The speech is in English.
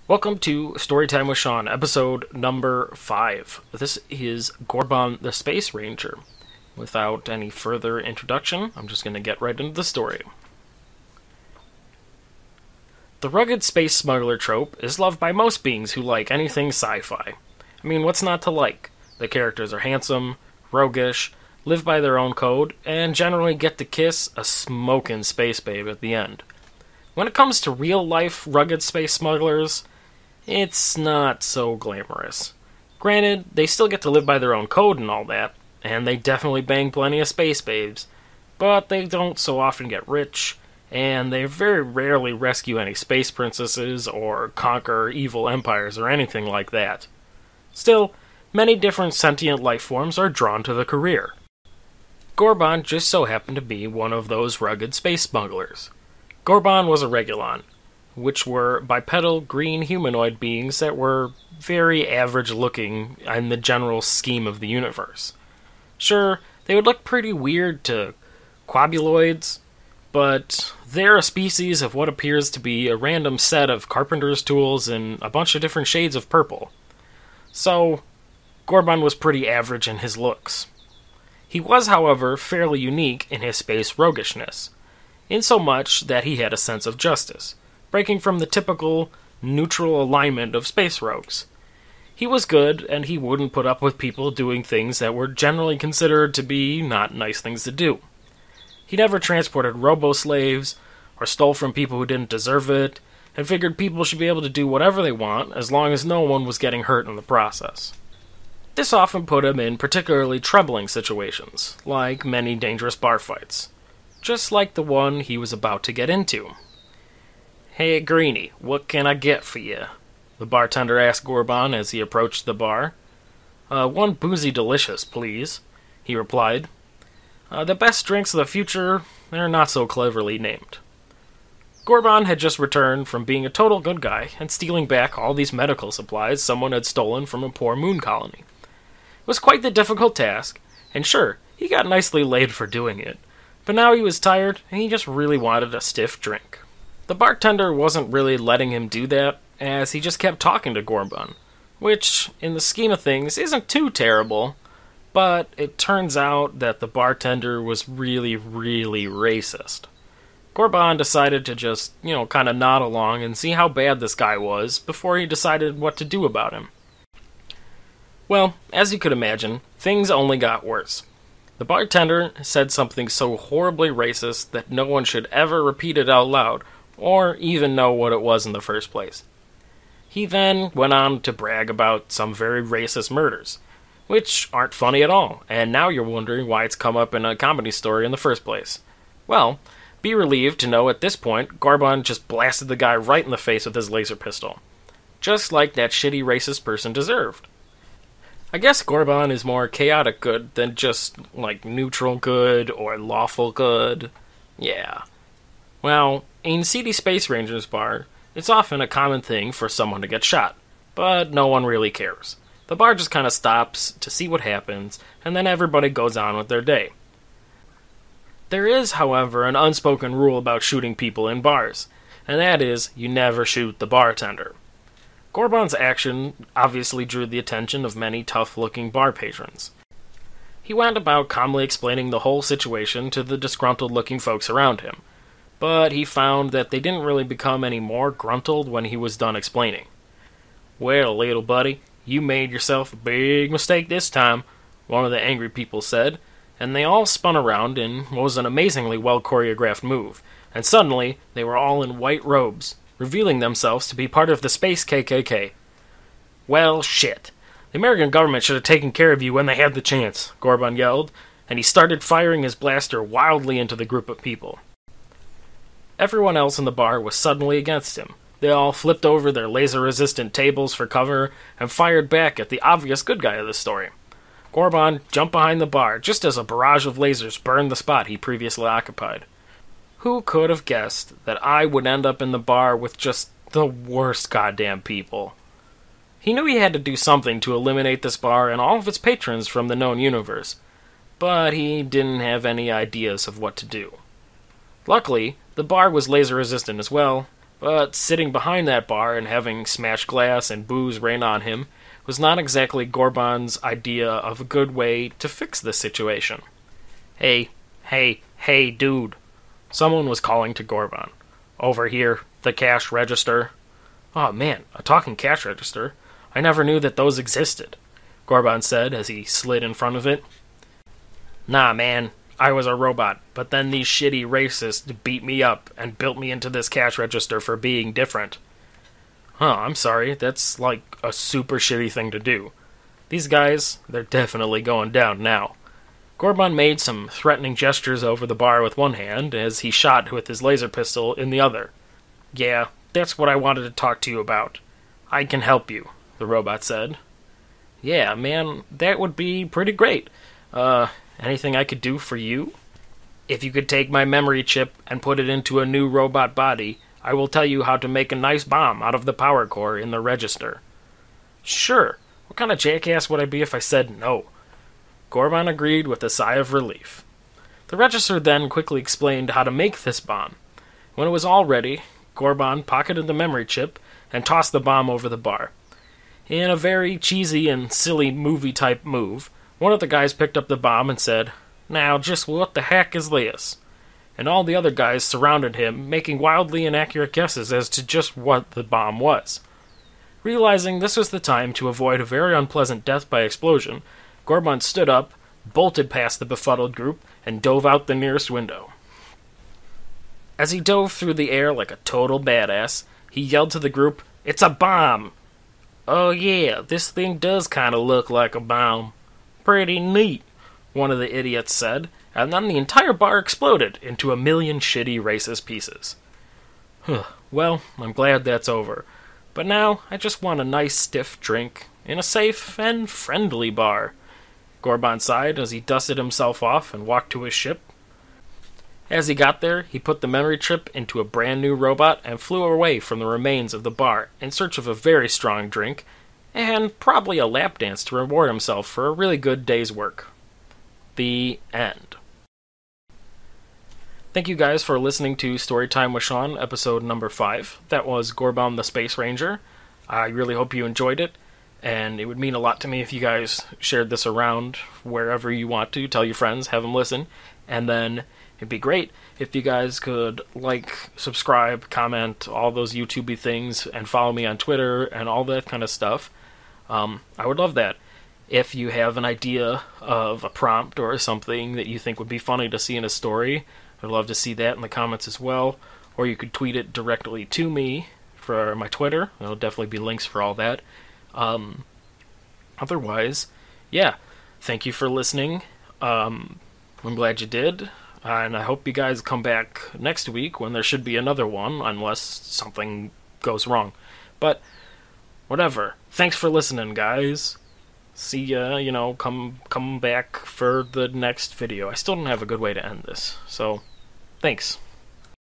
Welcome to Storytime with Sean, episode number 5. This is Gorbon the Space Ranger. Without any further introduction, I'm just going to get right into the story. The rugged space smuggler trope is loved by most beings who like anything sci-fi. I mean, what's not to like? The characters are handsome, roguish, live by their own code, and generally get to kiss a smokin' space babe at the end. When it comes to real-life rugged space smugglers, it's not so glamorous. Granted, they still get to live by their own code and all that, and they definitely bang plenty of space babes, but they don't so often get rich, and they very rarely rescue any space princesses or conquer evil empires or anything like that. Still, many different sentient life forms are drawn to the career. Gorbon just so happened to be one of those rugged space smugglers. Gorbon was a Regulon, which were bipedal green humanoid beings that were very average-looking in the general scheme of the universe. Sure, they would look pretty weird to quabuloids, but they're a species of what appears to be a random set of carpenter's tools in a bunch of different shades of purple. So, Gorbon was pretty average in his looks. He was, however, fairly unique in his space roguishness, insomuch that he had a sense of justice, breaking from the typical neutral alignment of space rogues. He was good, and he wouldn't put up with people doing things that were generally considered to be not nice things to do. He never transported robo-slaves, or stole from people who didn't deserve it, and figured people should be able to do whatever they want as long as no one was getting hurt in the process. This often put him in particularly troubling situations, like many dangerous bar fights, just like the one he was about to get into. "Hey, Greenie, what can I get for you?" the bartender asked Gorbon as he approached the bar. One boozy delicious, please," he replied. The best drinks of the future, they're not so cleverly named." Gorbon had just returned from being a total good guy and stealing back all these medical supplies someone had stolen from a poor moon colony. It was quite the difficult task, and sure, he got nicely laid for doing it, but now he was tired and he just really wanted a stiff drink. The bartender wasn't really letting him do that, as he just kept talking to Gorbon, which, in the scheme of things, isn't too terrible, but it turns out that the bartender was really, really racist. Gorbon decided to just, kind of nod along and see how bad this guy was before he decided what to do about him. Well, as you could imagine, things only got worse. The bartender said something so horribly racist that no one should ever repeat it out loud, or even know what it was in the first place. He then went on to brag about some very racist murders, which aren't funny at all, and now you're wondering why it's come up in a comedy story in the first place. Well, be relieved to know at this point, Gorbon just blasted the guy right in the face with his laser pistol, just like that shitty racist person deserved. I guess Gorbon is more chaotic good than just, neutral good or lawful good. Yeah. Well, in seedy Space Rangers bar, it's often a common thing for someone to get shot, but no one really cares. The bar just kind of stops to see what happens, and then everybody goes on with their day. There is, however, an unspoken rule about shooting people in bars, and that is, you never shoot the bartender. Gorbon's action obviously drew the attention of many tough-looking bar patrons. He went about calmly explaining the whole situation to the disgruntled-looking folks around him, but he found that they didn't really become any more gruntled when he was done explaining. "Well, little buddy, you made yourself a big mistake this time," one of the angry people said, and they all spun around in what was an amazingly well-choreographed move, and suddenly they were all in white robes, revealing themselves to be part of the Space KKK. "Well, shit. The American government should have taken care of you when they had the chance," Gorbon yelled, and he started firing his blaster wildly into the group of people. Everyone else in the bar was suddenly against him. They all flipped over their laser-resistant tables for cover and fired back at the obvious good guy of the story. Gorbon jumped behind the bar just as a barrage of lasers burned the spot he previously occupied. Who could have guessed that I would end up in the bar with just the worst goddamn people? He knew he had to do something to eliminate this bar and all of its patrons from the known universe, but he didn't have any ideas of what to do. Luckily, the bar was laser-resistant as well, But sitting behind that bar and having smashed glass and booze rain on him was not exactly Gorbon's idea of a good way to fix this situation. Hey, dude. Someone was calling to Gorbon. Over here, the cash register. Oh man, a talking cash register. I never knew that those existed, Gorbon said as he slid in front of it. Nah, man, I was a robot, but then these shitty racists beat me up and built me into this cash register for being different. Huh, I'm sorry, that's like a super shitty thing to do. These guys, they're definitely going down now. Gorbon made some threatening gestures over the bar with one hand as he shot with his laser pistol in the other. Yeah, that's what I wanted to talk to you about. I can help you, the robot said. Yeah, man, that would be pretty great. Anything I could do for you? If you could take my memory chip and put it into a new robot body, I will tell you how to make a nice bomb out of the power core in the register. Sure. What kind of jackass would I be if I said no? Gorbon agreed with a sigh of relief. The register then quickly explained how to make this bomb. When it was all ready, Gorbon pocketed the memory chip and tossed the bomb over the bar. In a very cheesy and silly movie-type move, one of the guys picked up the bomb and said, "Now, just what the heck is this?" And all the other guys surrounded him, making wildly inaccurate guesses as to just what the bomb was. Realizing this was the time to avoid a very unpleasant death by explosion, Gorbon stood up, bolted past the befuddled group, and dove out the nearest window. As he dove through the air like a total badass, he yelled to the group, "It's a bomb!" "Oh yeah, this thing does kind of look like a bomb. Pretty neat," one of the idiots said, and then the entire bar exploded into a million shitty racist pieces. Well, I'm glad that's over. But now, I just want a nice stiff drink in a safe and friendly bar. Gorbon sighed as he dusted himself off and walked to his ship. As he got there, he put the memory chip into a brand new robot and flew away from the remains of the bar in search of a very strong drink and probably a lap dance to reward himself for a really good day's work. The end. Thank you guys for listening to Storytime with Sean, episode number 5. That was Gorbon the Space Ranger. I really hope you enjoyed it, and it would mean a lot to me if you guys shared this around wherever you want to. Tell your friends, have them listen, and then it'd be great if you guys could like, subscribe, comment, all those YouTube-y things, and follow me on Twitter and all that kind of stuff. I would love that. If you have an idea of a prompt or something that you think would be funny to see in a story, I'd love to see that in the comments as well. Or you could tweet it directly to me for my Twitter. There'll definitely be links for all that. Otherwise, yeah, thank you for listening. I'm glad you did. And I hope you guys come back next week when there should be another one, unless something goes wrong. But, whatever. Thanks for listening, guys. See ya, come back for the next video. I still don't have a good way to end this, so thanks.